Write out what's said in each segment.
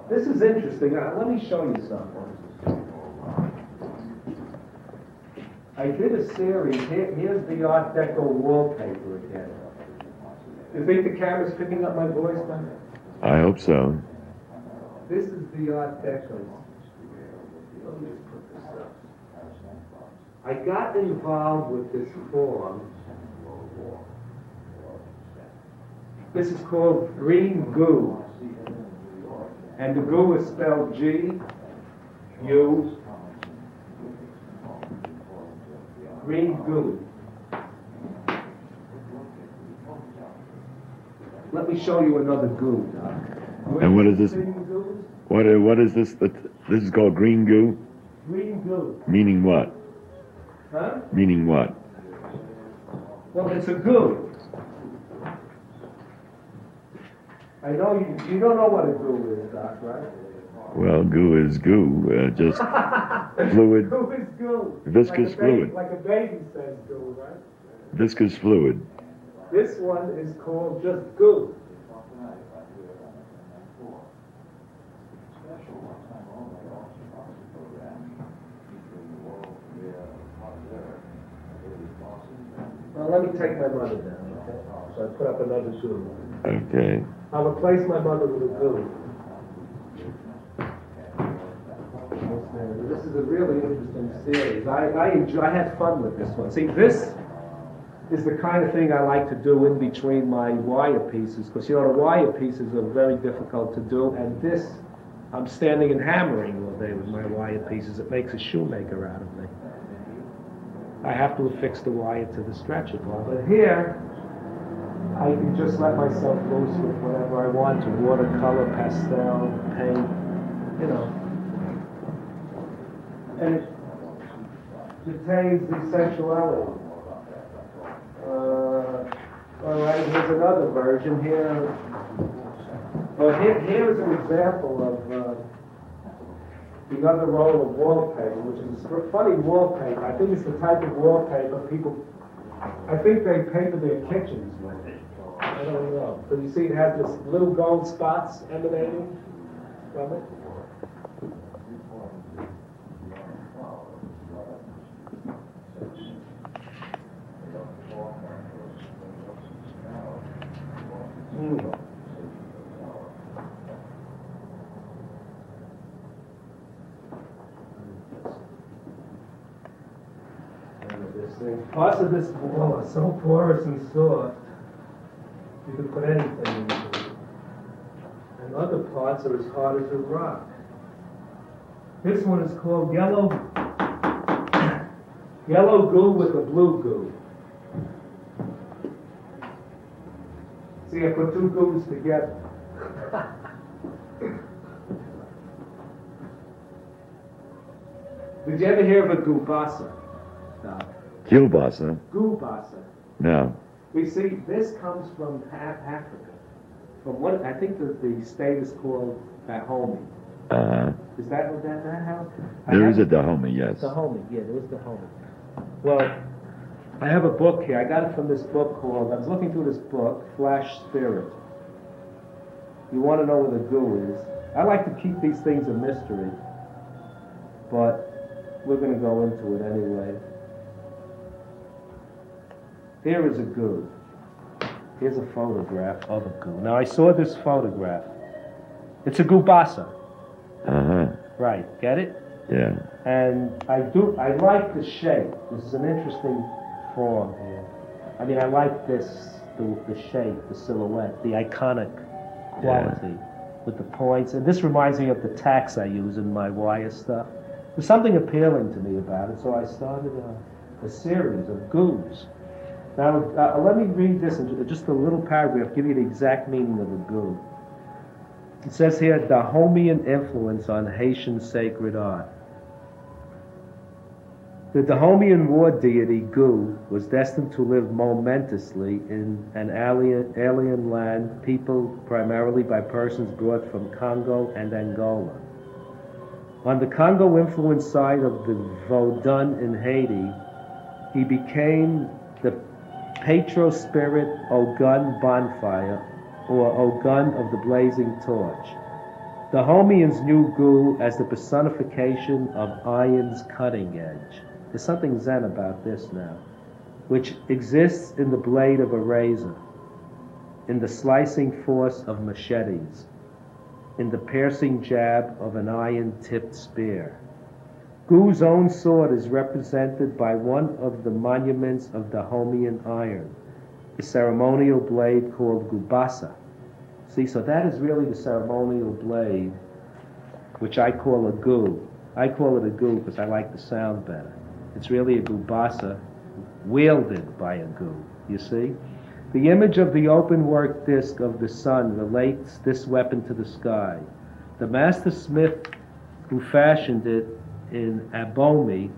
This is interesting. Let me show you something. I did a series. Here's the Art Deco wallpaper again. You think the camera's picking up my voice now? I hope so. This is the Art Deco. Let me just put this up. I got involved with this form. This is called green goo. And the goo is spelled G-U. Green goo. Let me show you another goo, Doc. And what is this? What is this? This is called green goo? Green goo. Meaning what? Huh? Meaning what? Well, it's a goo. I know you don't know what a goo is, Doc, right? Well, goo is goo, just fluid. Goo is goo. Viscous fluid. Like a baby says goo, right? Viscous fluid. This one is called just goo. Well, let me take my mother down, okay? So I put up another goo. Okay. I'll replace my mother with a goo. This is a really interesting series. I had fun with this one. See, this is the kind of thing I like to do in between my wire pieces, because the wire pieces are very difficult to do, and this, I'm standing and hammering all day with my wire pieces. It makes a shoemaker out of me. I have to affix the wire to the stretcher bar, but here, I can just let myself loose with whatever I want to, watercolor, pastel, paint, you know. And it retains the sensuality. All right, here's another version here. Well, here is an example of the other roll of wallpaper, which is a funny wallpaper. I think it's the type of wallpaper people, I think they paper their kitchens with it. I don't know. But you see it has this little gold spots emanating from it. Parts of this wall are so porous and soft, you can put anything into it. And other parts are as hard as a rock. This one is called yellow goo with a blue goo. See, I put two goos together. Did you ever hear of a goobasa? No. Kielbasa? Goobasa. No. We see this comes from Africa. From what I think the state is called Dahomey. Is that how? There is a Dahomey, yes. Dahomey, yeah, there is Dahomey. Well, I have a book here. I got it from this book called, I was looking through this book, Flash Spirit. You want to know where the goo is. I like to keep these things a mystery, but we're going to go into it anyway. Here is a goo. Here's a photograph of a goo. Now, I saw this photograph. It's a goobasa. Uh-huh. Right, get it? Yeah. And I like the shape. This is an interesting form here. I mean, I like this, the shape, the silhouette, the iconic quality with the points. And this reminds me of the tacks I use in my wire stuff. There's something appealing to me about it, so I started a series of goos. Now, let me read this in just a little paragraph, give you the exact meaning of a goo. It says here, Dahomean influence on Haitian sacred art. The Dahomean war deity Gogh was destined to live momentously in an alien land peopled primarily by persons brought from Congo and Angola. On the Congo-influenced side of the Vodun in Haiti, he became the patro-spirit Ogun bonfire, or Ogun of the blazing torch. Dahomeans knew Gogh as the personification of iron's cutting edge. There's something Zen about this now, which exists in the blade of a razor, in the slicing force of machetes, in the piercing jab of an iron-tipped spear. Gogh's own sword is represented by one of the monuments of Dahomean iron, the ceremonial blade called gubasa. See, so that is really the ceremonial blade, which I call a Gogh. I call it a Gogh because I like the sound better. It's really a gubasa wielded by a Gogh, you see? The image of the open work disc of the sun relates this weapon to the sky. The master smith who fashioned it in Abomi,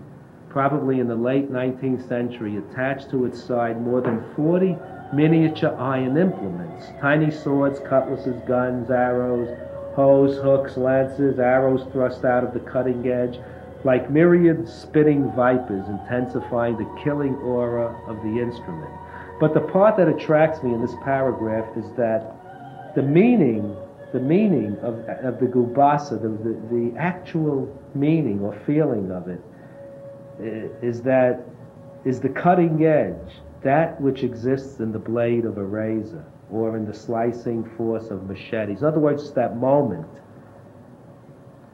probably in the late 19th century, attached to its side more than 40 miniature iron implements, tiny swords, cutlasses, guns, arrows, hoes, hooks, lances, arrows thrust out of the cutting edge, like myriad spitting vipers, intensifying the killing aura of the instrument. But the part that attracts me in this paragraph is that the meaning of the gubasa, the actual meaning or feeling of it, is the cutting edge, that which exists in the blade of a razor or in the slicing force of machetes. In other words, it's that moment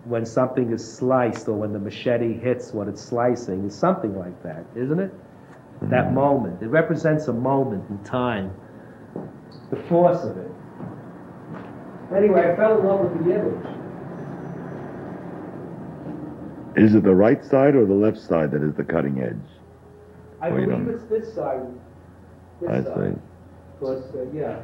when something is sliced or when the machete hits what it's slicing. It's something like that, isn't it? That moment. It represents a moment in time, the force of it. Anyway, I fell in love with the image. Is it the right side or the left side that is the cutting edge? I believe it's this side. I see. Because, yeah.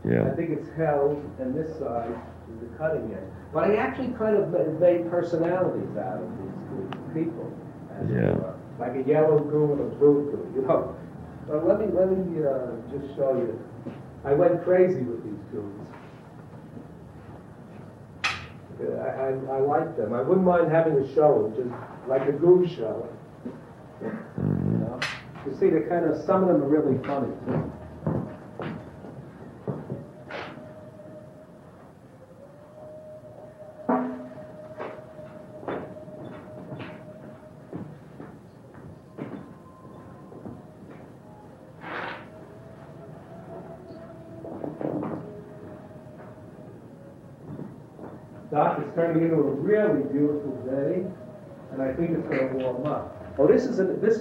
I think it's held, and this side is the cutting edge. But I actually kind of made personalities out of these people. Like a yellow Gogh and a blue Gogh, you know. But let me just show you. I went crazy with these Goghs. I like them. I wouldn't mind having a show, just like a Gogh show. You know? You see, they're kind of, some of them are really funny too. Doc, it's turning into a really beautiful day, and I think it's going to warm up. Oh, this is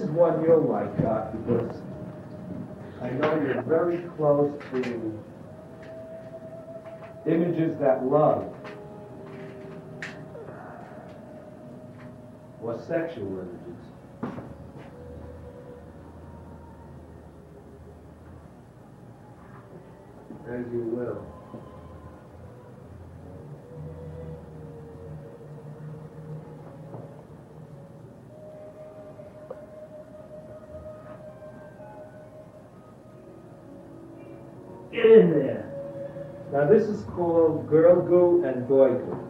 one you'll like, Doc, because I know you're very close to images that love, or sexual images. As you will. Get in there. Now this is called Girl Gogh and Boy Gogh.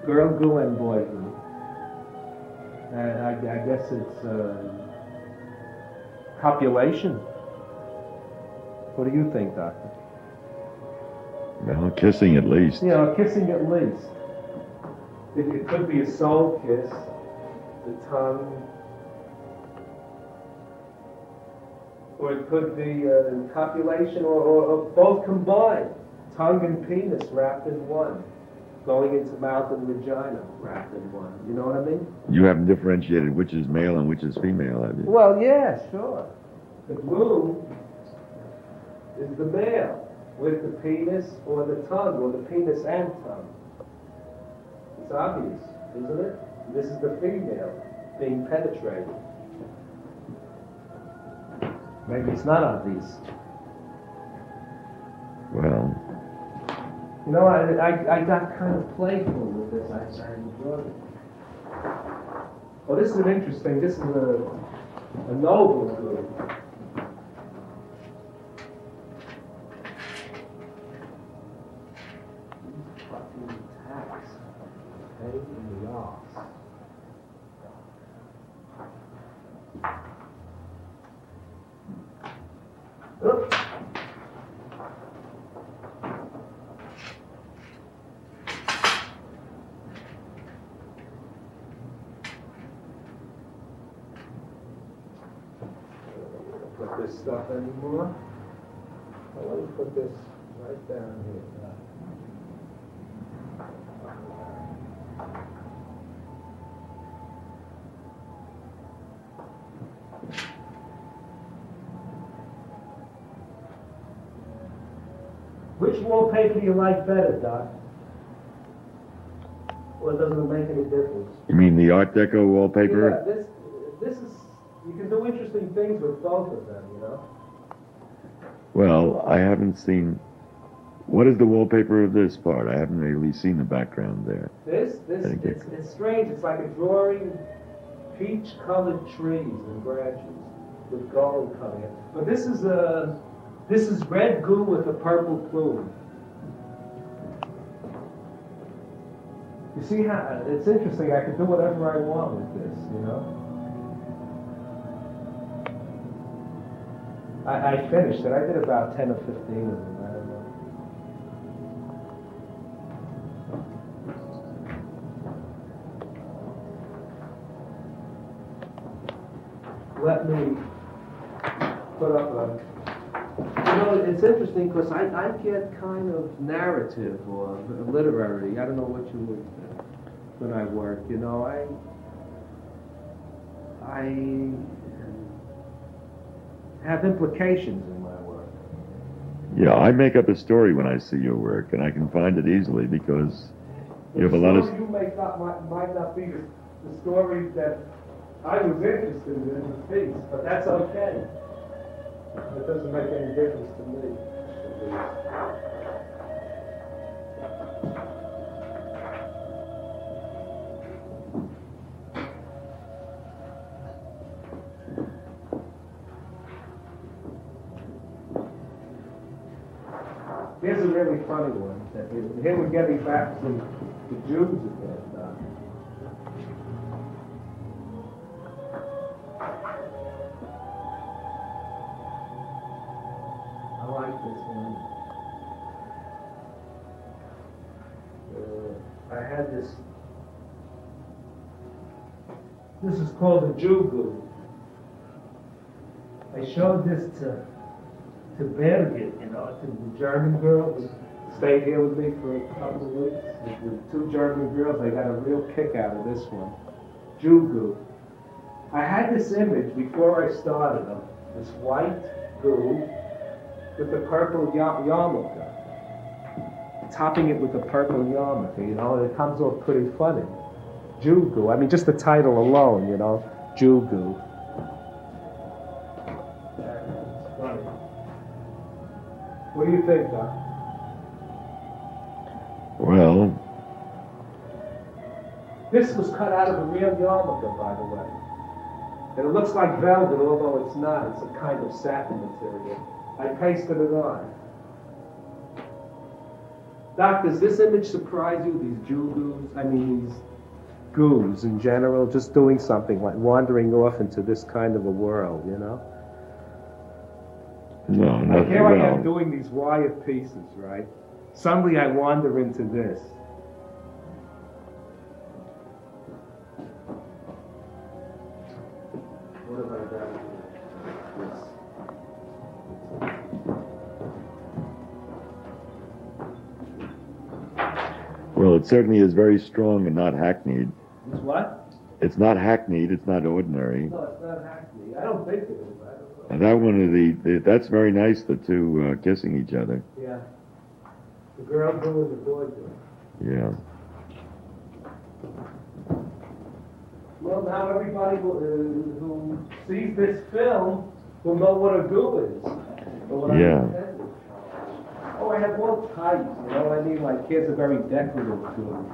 Girl Gogh and Boy Gogh. And I guess it's copulation. What do you think, Doctor? Well, kissing at least. You know, kissing at least. It could be a soul kiss, the tongue, or it could be copulation, or both combined. Tongue and penis wrapped in one. Going into mouth and vagina wrapped in one. You know what I mean? You haven't differentiated which is male and which is female, have you? Well, yeah, sure. The blue is the male with the penis or the tongue, or the penis and tongue. It's obvious, isn't it? This is the female being penetrated. Maybe it's not obvious. Well, you know, I got kind of playful with this. I enjoyed it. Oh, this is an interesting. This is a noble group. These fucking attacks. Pain in the arse. with this stuff anymore. So let me put this right down here. Which wallpaper do you like better, Doc? Or doesn't it make any difference? You mean the Art Deco wallpaper? Yeah, this is, you can do interesting things with both of them, you know? Well, I haven't seen. What is the wallpaper of this part? I haven't really seen the background there. It's strange. It's like a drawing peach-colored trees and branches with gold coming in. But this is red goo with a purple plume. You see how it's interesting? I can do whatever I want with this, you know? I finished it. I did about 10 or 15 of them. I don't know. Let me put up a... You know, it's interesting because I get kind of narrative or literary. I don't know what you would when I work. You know, I have implications in my work. Yeah, I make up a story when I see your work, and I can find it easily because you have a lot of... The story you make up might not be the story that I was interested in the piece, but that's okay. It doesn't make any difference to me, at least. Here's a really funny one. Here we're getting back to the Jews again. I like this one. I had this. This is called the Gauguin. I showed this to Birgit, you know, to the German girl who stayed here with me for a couple of weeks. The two German girls, I got a real kick out of this one. Gauguin. I had this image before I started them. This white goo with the purple yarmulke. Topping it with the purple yarmulke, you know, and it comes off pretty funny. Gauguin. I mean, just the title alone, you know, Gauguin. What do you think, Doc? Well... This was cut out of a real yarmulke, by the way. And it looks like velvet, although it's not. It's a kind of satin material. I pasted it on. Doc, does this image surprise you, these Gauguins? I mean, these goos in general, just doing something like wandering off into this kind of a world, you know? No, not Here I well. am doing these wire pieces, right? Suddenly I wander into this. What have I done with this? Well, it certainly is very strong and not hackneyed. It's what? It's not hackneyed, it's not ordinary. No, it's not hackneyed. I don't think it is. I don't know. And that one of that's very nice, the two kissing each other. Yeah. The girl doing the boy doing. Yeah. Well, now everybody who sees this film will know what a goo is. Or what Yeah. I intended. Oh, I have one type, you know what I mean? Like, here's a very decorative goo.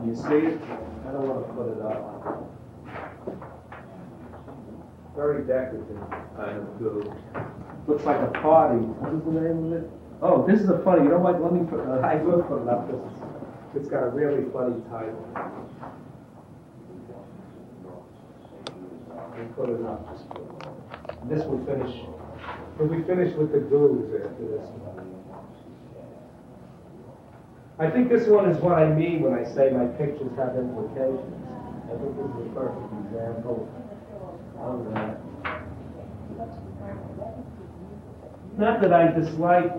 You see it? I don't want to put it up. Very decorative kind of goo. Looks like a party. What is the name of it? Oh, this is a funny, you know what? Let me put, I will put it up. It's got a really funny title. Let me put it up just for a moment. This will finish. We'll be finished with the goos after this one. I think this one is what I mean when I say my pictures have implications. I think this is a perfect example of that. Not that I dislike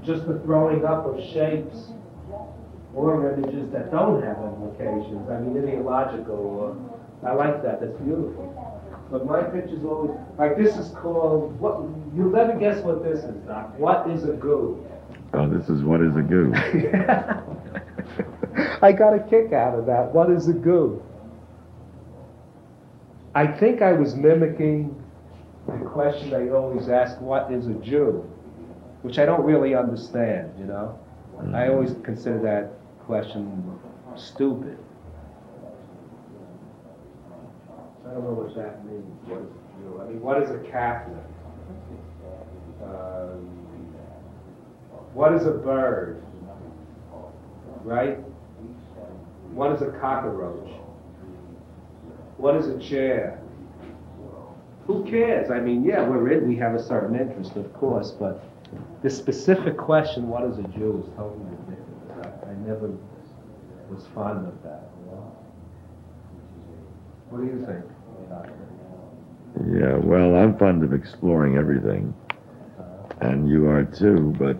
just the throwing up of shapes or images that don't have implications. I mean, ideological, or I like that. That's beautiful. But my pictures always, like this is called, what, you'll never guess what this is, Doc. What is a Gogh? Oh, this is What is a Gogh? I got a kick out of that. What is a Gogh? I think I was mimicking the question I always ask, what is a Jew? Which I don't really understand, you know? I always consider that question stupid. I don't know what that means. What is a Jew? I mean, what is a Catholic? What is a bird? Right? What is a cockroach? What is a chair? Who cares? I mean, yeah, we have a certain interest, of course, but the specific question, what is a Jew, is totally ridiculous. I never was fond of that. You know? What do you think? Yeah, well, I'm fond of exploring everything, and you are too, but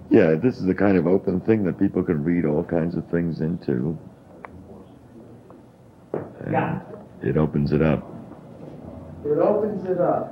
yeah, this is the kind of open thing that people can read all kinds of things into. And Yeah. it opens it up. It opens it up.